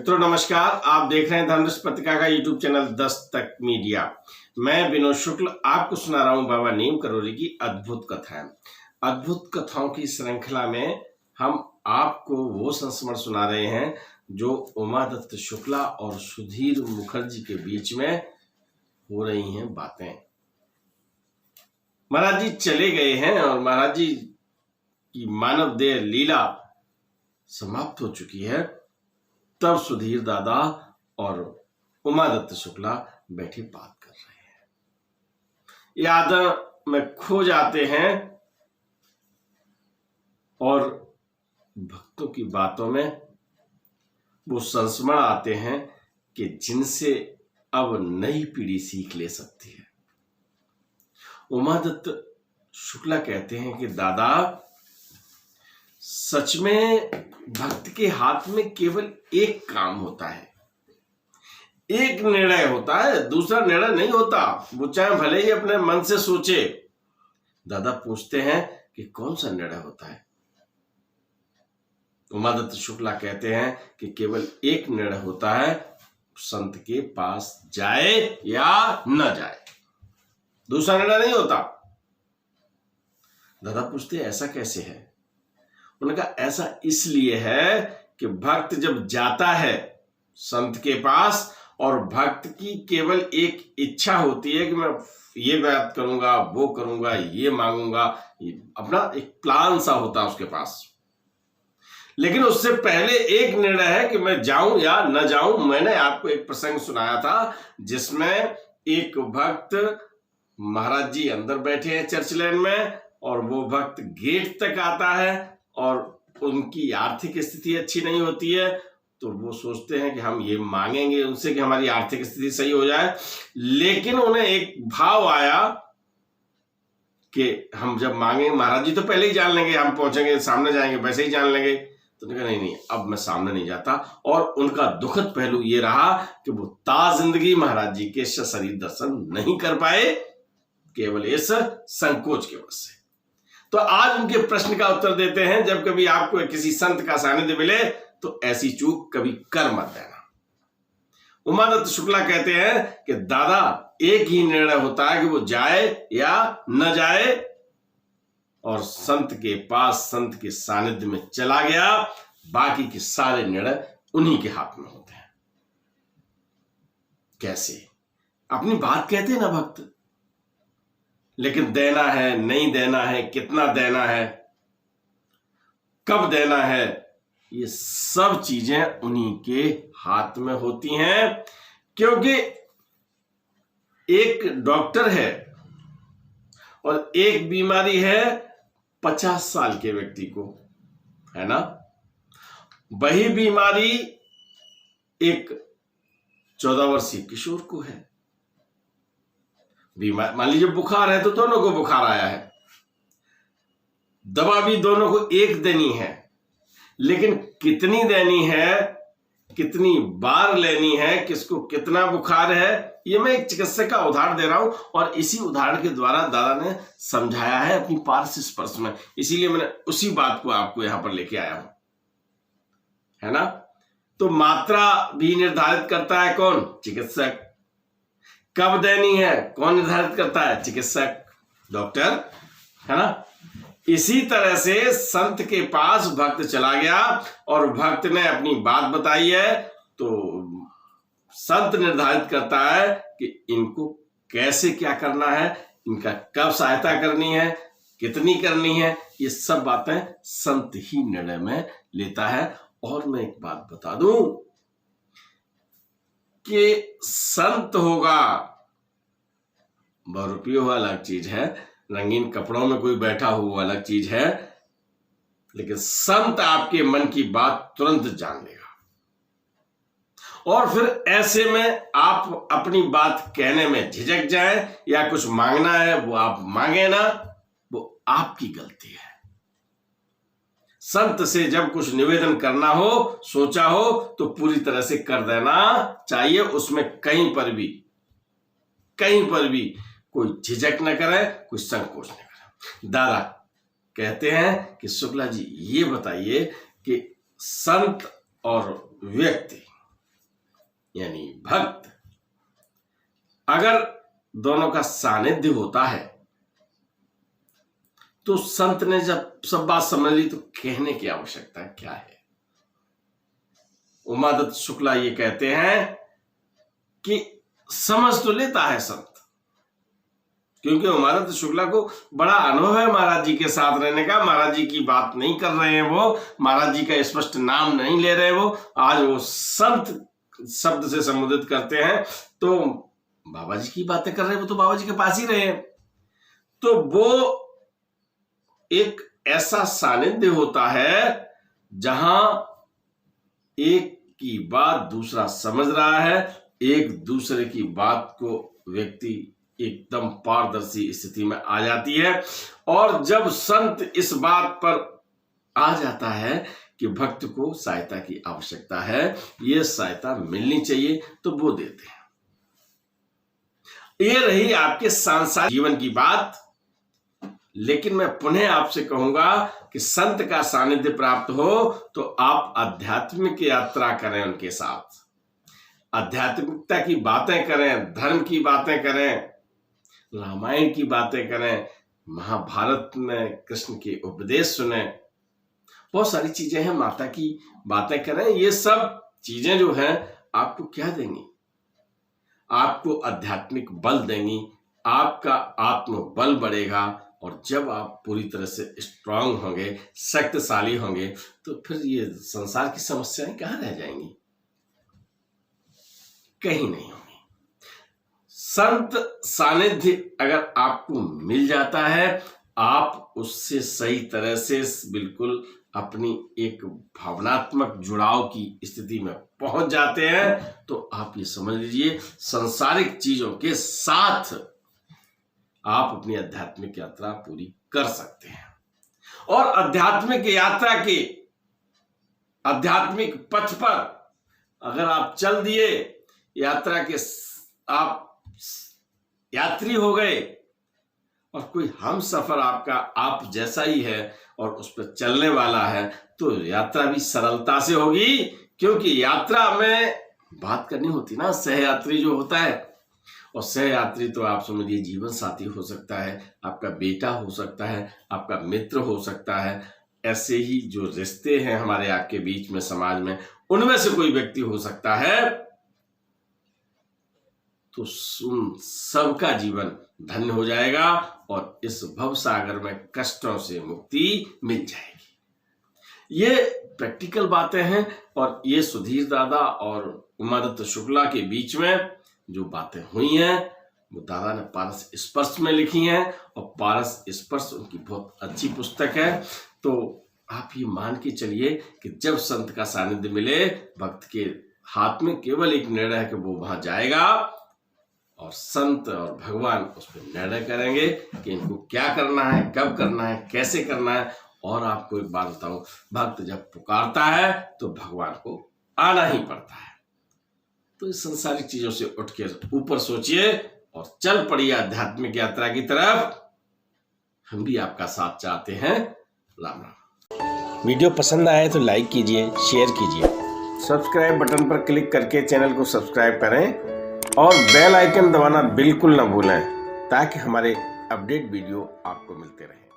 मित्रों नमस्कार, आप देख रहे हैं धर्मरस पत्रिका का यूट्यूब चैनल दस्तक मीडिया। मैं विनोद शुक्ल आपको सुना रहा हूं बाबा नीम करोली की अद्भुत कथाएं। अद्भुत कथाओं की श्रृंखला में हम आपको वो संस्मरण सुना रहे हैं जो उमादत्त शुक्ला और सुधीर मुखर्जी के बीच में हो रही हैं बातें। महाराज जी चले गए हैं और महाराज जी की मानव देह लीला समाप्त हो चुकी है। तब सुधीर दादा और उमादत्त शुक्ला बैठे बात कर रहे हैं, यादों में खो जाते हैं और भक्तों की बातों में वो संस्मरण आते हैं कि जिनसे अब नई पीढ़ी सीख ले सकती है। उमादत्त शुक्ला कहते हैं कि दादा, सच में भक्त के हाथ में केवल एक काम होता है, एक निर्णय होता है, दूसरा निर्णय नहीं होता। वो चाहे भले ही अपने मन से सोचे। दादा पूछते हैं कि कौन सा निर्णय होता है? उमादत्त शुक्ला कहते हैं कि केवल एक निर्णय होता है, संत के पास जाए या न जाए, दूसरा निर्णय नहीं होता। दादा पूछते हैं ऐसा कैसे है? उन्होंने कहा ऐसा इसलिए है कि भक्त जब जाता है संत के पास और भक्त की केवल एक इच्छा होती है कि मैं ये बात करूंगा, वो करूंगा, ये मांगूंगा, अपना एक प्लान सा होता है उसके पास, लेकिन उससे पहले एक निर्णय है कि मैं जाऊं या न जाऊं। मैंने आपको एक प्रसंग सुनाया था जिसमें एक भक्त, महाराज जी अंदर बैठे हैं चर्च लैन में और वो भक्त गेट तक आता है और उनकी आर्थिक स्थिति अच्छी नहीं होती है, तो वो सोचते हैं कि हम ये मांगेंगे उनसे कि हमारी आर्थिक स्थिति सही हो जाए। लेकिन उन्हें एक भाव आया कि हम जब मांगे, महाराज जी तो पहले ही जान लेंगे, हम पहुंचेंगे सामने जाएंगे वैसे ही जान लेंगे। तो उन्होंने कहा नहीं, अब मैं सामने नहीं जाता। और उनका दुखद पहलू ये रहा कि वो जिंदगी महाराज जी के शरीर दर्शन नहीं कर पाए, केवल इस संकोच के वजह से। तो आज उनके प्रश्न का उत्तर देते हैं। जब कभी आपको किसी संत का सानिध्य मिले तो ऐसी चूक कभी कर मत देना। उमादत्त शुक्ला कहते हैं कि दादा, एक ही निर्णय होता है कि वो जाए या न जाए, और संत के पास, संत के सानिध्य में चला गया, बाकी के सारे निर्णय उन्हीं के हाथ में होते हैं। कैसे? अपनी बात कहते हैं ना भक्त, लेकिन देना है, नहीं देना है, कितना देना है, कब देना है, ये सब चीजें उन्हीं के हाथ में होती हैं। क्योंकि एक डॉक्टर है और एक बीमारी है 50 साल के व्यक्ति को, है ना? वही बीमारी एक 14 वर्षीय किशोर को है। बीमार, मान लीजिए बुखार है तो दोनों को बुखार आया है, दवा भी दोनों को एक देनी है, लेकिन कितनी देनी है, कितनी बार लेनी है, किसको कितना बुखार है, ये मैं एक चिकित्सक का उदाहरण दे रहा हूं और इसी उदाहरण के द्वारा दादा ने समझाया है अपनी पार्श्व स्पर्श में, इसीलिए मैंने उसी बात को आपको यहां पर लेके आया हूं, है ना? तो मात्रा भी निर्धारित करता है कौन? चिकित्सक। कब देनी है कौन निर्धारित करता है? चिकित्सक, डॉक्टर, है ना? इसी तरह से संत के पास भक्त चला गया और भक्त ने अपनी बात बताई है, तो संत निर्धारित करता है कि इनको कैसे क्या करना है, इनका कब सहायता करनी है, कितनी करनी है, ये सब बातें संत ही निर्णय में लेता है। और मैं एक बात बता दूं कि संत होगा, बहुरूपियों हुआ अलग चीज है, रंगीन कपड़ों में कोई बैठा हुआ अलग चीज है, लेकिन संत आपके मन की बात तुरंत जान लेगा। और फिर ऐसे में आप अपनी बात कहने में झिझक जाए या कुछ मांगना है वो आप मांगे ना, वो आपकी गलती है। संत से जब कुछ निवेदन करना हो, सोचा हो, तो पूरी तरह से कर देना चाहिए। उसमें कहीं पर भी कोई झिझक न करे, कोई संकोच न करे। दादा कहते हैं कि शुक्ला जी ये बताइए कि संत और व्यक्ति यानी भक्त। अगर दोनों का सानिध्य होता है तो संत ने जब सब बात समझ ली तो कहने की आवश्यकता क्या है। उमादत्त शुक्ला ये कहते हैं कि समझ तो लेता है संत, क्योंकि उमादत्त शुक्ला को बड़ा अनुभव है महाराज जी के साथ रहने का। महाराज जी की बात नहीं कर रहे हैं वो, महाराज जी का स्पष्ट नाम नहीं ले रहे वो, आज वो संत शब्द से संबोधित करते हैं तो बाबा जी की बातें कर रहे हैं, वो तो बाबा जी के पास ही रहे हैं। तो वो एक ऐसा सानिध्य होता है जहां एक की बात दूसरा समझ रहा है, एक दूसरे की बात को व्यक्ति एकदम पारदर्शी स्थिति में आ जाती है। और जब संत इस बात पर आ जाता है कि भक्त को सहायता की आवश्यकता है, ये सहायता मिलनी चाहिए, तो वो देते हैं। ये रही आपके सांसारिक जीवन की बात। लेकिन मैं पुनः आपसे कहूंगा कि संत का सानिध्य प्राप्त हो तो आप आध्यात्मिक यात्रा करें, उनके साथ आध्यात्मिकता की बातें करें, धर्म की बातें करें, रामायण की बातें करें, महाभारत में कृष्ण के उपदेश सुने, बहुत सारी चीजें हैं, माता की बातें करें। ये सब चीजें जो हैं आपको क्या देंगी? आपको आध्यात्मिक बल देंगी, आपका आत्मबल बढ़ेगा। और जब आप पूरी तरह से स्ट्रांग होंगे, शक्तिशाली होंगे, तो फिर ये संसार की समस्याएं कहां रह जाएंगी? कहीं नहीं होंगी। संत सानिध्य अगर आपको मिल जाता है, आप उससे सही तरह से बिल्कुल अपनी एक भावनात्मक जुड़ाव की स्थिति में पहुंच जाते हैं, तो आप ये समझ लीजिए सांसारिक चीजों के साथ आप अपनी आध्यात्मिक यात्रा पूरी कर सकते हैं। और आध्यात्मिक यात्रा के आध्यात्मिक पथ पर अगर आप चल दिए, यात्रा के आप यात्री हो गए और कोई हम सफर आपका आप जैसा ही है और उस पर चलने वाला है, तो यात्रा भी सरलता से होगी। क्योंकि यात्रा में बात करनी होती ना, सहयात्री जो होता है, और सहयात्री तो आप समझिए जीवन साथी हो सकता है, आपका बेटा हो सकता है, आपका मित्र हो सकता है। ऐसे ही जो रिश्ते हैं हमारे आपके बीच में समाज में, उनमें से कोई व्यक्ति हो सकता है। तो सबका जीवन धन्य हो जाएगा और इस भव सागर में कष्टों से मुक्ति मिल जाएगी। ये प्रैक्टिकल बातें हैं और ये सुधीर दादा और उमादत्त शुक्ला के बीच में जो बातें हुई हैं वो दादा ने पारस स्पर्श में लिखी हैं, और पारस स्पर्श उनकी बहुत अच्छी पुस्तक है। तो आप ये मान के चलिए कि जब संत का सानिध्य मिले, भक्त के हाथ में केवल एक निर्णय है कि वो वहां जाएगा और संत और भगवान उस पर निर्णय करेंगे कि इनको क्या करना है, कब करना है, कैसे करना है। और आपको एक बात बताऊं, भक्त जब पुकारता है तो भगवान को आना ही पड़ता है। तो इस संसारिक चीजों से उठ के ऊपर सोचिए और चल पड़िए आध्यात्मिक यात्रा की तरफ। हम भी आपका साथ चाहते हैं। राम राम। वीडियो पसंद आए तो लाइक कीजिए, शेयर कीजिए, सब्सक्राइब बटन पर क्लिक करके चैनल को सब्सक्राइब करें और बेल आइकन दबाना बिल्कुल ना भूलें, ताकि हमारे अपडेट वीडियो आपको मिलते रहें।